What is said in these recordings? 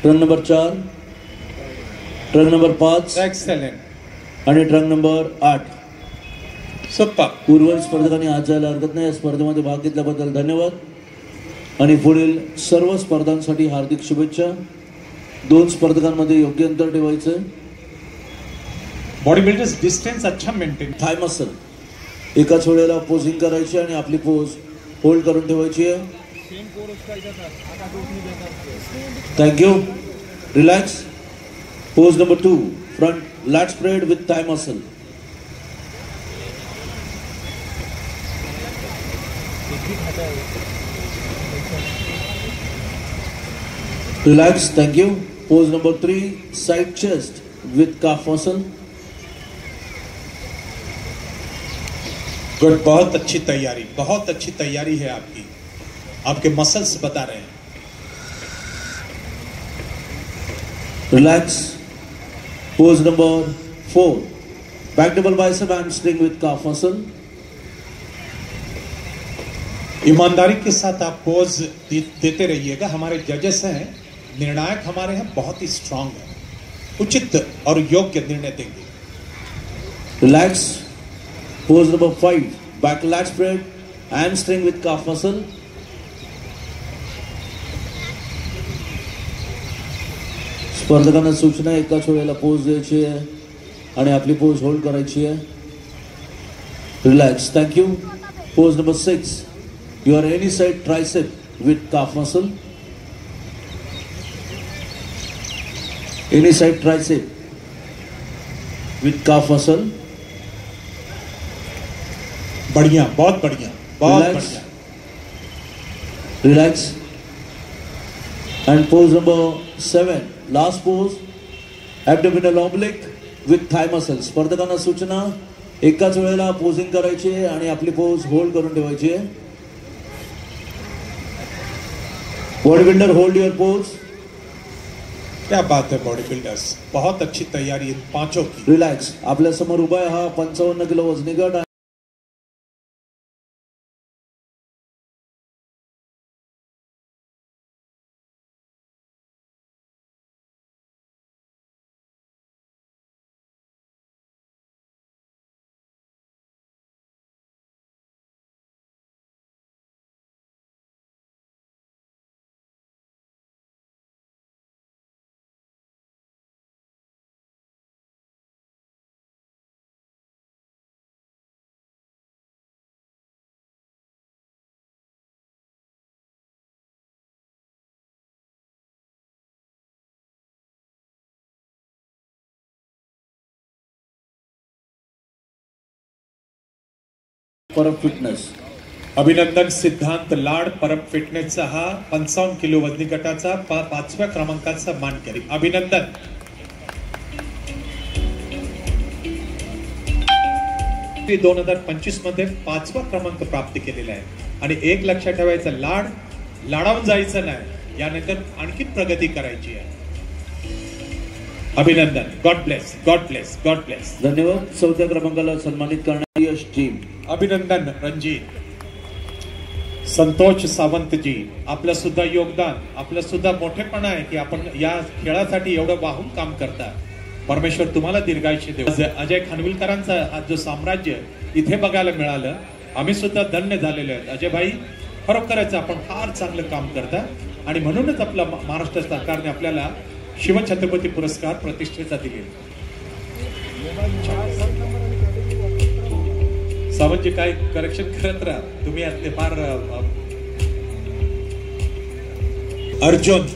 Truck number 4, truck number 5, excellent आणि truck number 8. Super. उर्वरित स्पर्धकांनी आज जायला हरकत नाही. या स्पर्धेमध्ये भाग घेतल्याबद्दल धन्यवाद आणि पुढील सर्व स्पर्धांसाठी हार्दिक शुभेच्छा. 2 स्पर्धकांमध्ये योग्य अंतर ठेवायचं. बॉडी बिल्डर्स डिस्टन्स अच्छा मेंटेन. थाय मसल एकाच वेळेला पोजिंग करायची आणि आपली पोज होल्ड करून ठेवायची आहे. Thank you. Relax. Pose number 2, front lat spread with thigh muscle. Relax. Thank you. Pose number 3, side chest with calf muscle. Good. बहुत अच्छी तैयारी है आपकी. आपके मसल्स बता रहे हैं. Relax. Pose number 4, back double bicep hamstring with calf muscle. ईमानदारी के साथ आप पोज देते रहिएगा. हमारे जजेस हैं, निर्णायक हमारे हैं, बहुत ही स्ट्रांग है, उचित और योग्य निर्णय देंगे. Relax. Pose number 5, back lat spread hamstring with calf muscle. स्पर्धकांना सूचना एकाच वेळेला पोज द्यायची आहे आणि आपली पोज होल्ड करायची आहे. Relax. Thank you. Pose number 6, your any side tricep with calf muscle. Any side tricep with calf muscle. बढ़िया, बहुत बढ़िया, बहुत बढ़िया. Relax. And pose number 7, last pose, abdominal oblique with thigh muscles. स्पर्धकांना सूचना एकाच वेळेला पोजिंग करायची आहे आणि आपली पोज होल्ड करून ठेवायची आहे. Body builder hold your pose. क्या बात है बॉडी बिल्डर्स, बहुत अच्छी तैयारी इन 5 की. रिलॅक्स. आपल्या समोर उभा आहे हा 55 किलो वजनी गट. परब फिटनेस. अभिनंदन सिद्धांत लाड परब फिटनेसचा हा 55 किलो वजनी गटाचा 5व्या क्रमांकाचा मानकरी. अभिनंदन. ते 2025 मध्ये 5वा क्रमांक प्राप्त केलेला आहे आणि एक लक्षात ठेवायचं, लाडावून जायचं नाही, यानंतर आणखी प्रगती करायची आहे. अभिनंदन. God bless, God bless, God bless. धन्यवाद. 4थ्या क्रमांकाला सन्मानित करणारी यश टीम. अभिनंदन रणजित. संतोष सावंत जी, आपलं सुद्धा योगदान, आपलं सुद्धा मोठेपणा आहे की आपण या खेळासाठी एवढं वाहून काम करता. परमेश्वर तुम्हाला दीर्घायुष्य देव. अजय खानविलकरांचा आज जो साम्राज्य इथे बघायला मिळालं, आम्ही सुद्धा धन्य झालेलो आहेत. अजय भाई, खरोखरच आपण फार चांगलं काम करता आणि म्हणूनच आपला महाराष्ट्र सरकारने आपल्याला शिवछत्रपती पुरस्कार प्रतिष्ठेचा दिले. सावंतजी काय करेक्शन करत राहा तुम्ही. यातले फार. अर्जुन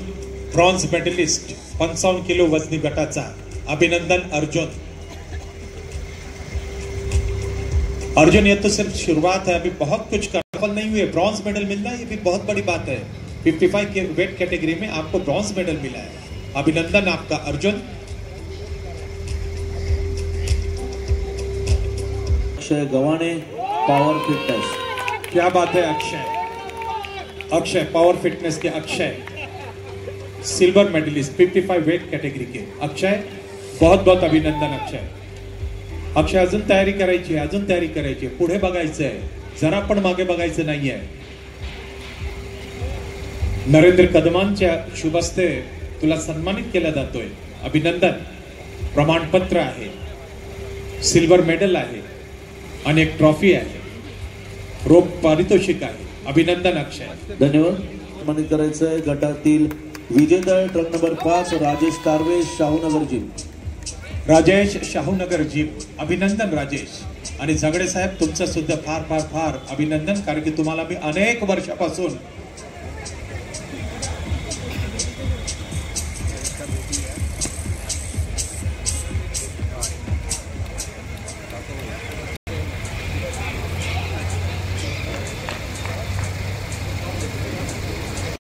ब्रॉन्झ मेडलिस्ट 55 किलो वजनी गटाचा. अभिनंदन अर्जुन. अर्जुन, ये तो सिर्फ शुरुआत है, अभी बहुत कुछ सफल नहीं हुए. ब्रॉन्ज मेडल मिलना ये भी बहुत बड़ी बात है. 55 के वेट कैटेगरी में आपको ब्रॉन्ज मेडल मिला है. अभिनंदन आपका अर्जुन. अक्षय गवाणे, पावर फिटनेस. क्या बात है अक्षय. अक्षय पावर फिटनेस के अक्षय, सिल्वर मेडलिस्ट 55 वेट कैटेगरी के अक्षय, बहुत बहुत अभिनंदन अक्षय. अक्षय, अजून तयारी करायची आहे, अजून तयारी करायची आहे, पुढे बघायचं आहे, जरा पण मागे बघायचं नाहीये. नरेंद्र कदमांच्या शुभ हस्ते तुला सन्मानित केला जातोय. अभिनंदन. प्रमाणपत्र आहे, सिल्वर मेडल आहे, अनेक ट्रॉफी आहे, रोख पारितोषिक आहे. अभिनंदन अक्षय. धन्यवाद. सन्मानित करायचंय गटातील विजेता truck number 5 Rajesh Karve, Shahunagar gym. Rajesh, Shahunagar gym. अभिनंदन राजेश. आणि झगडे साहेब, तुमचं सुद्धा फार फार फार अभिनंदन, कारण की तुम्हाला मी अनेक वर्षापासून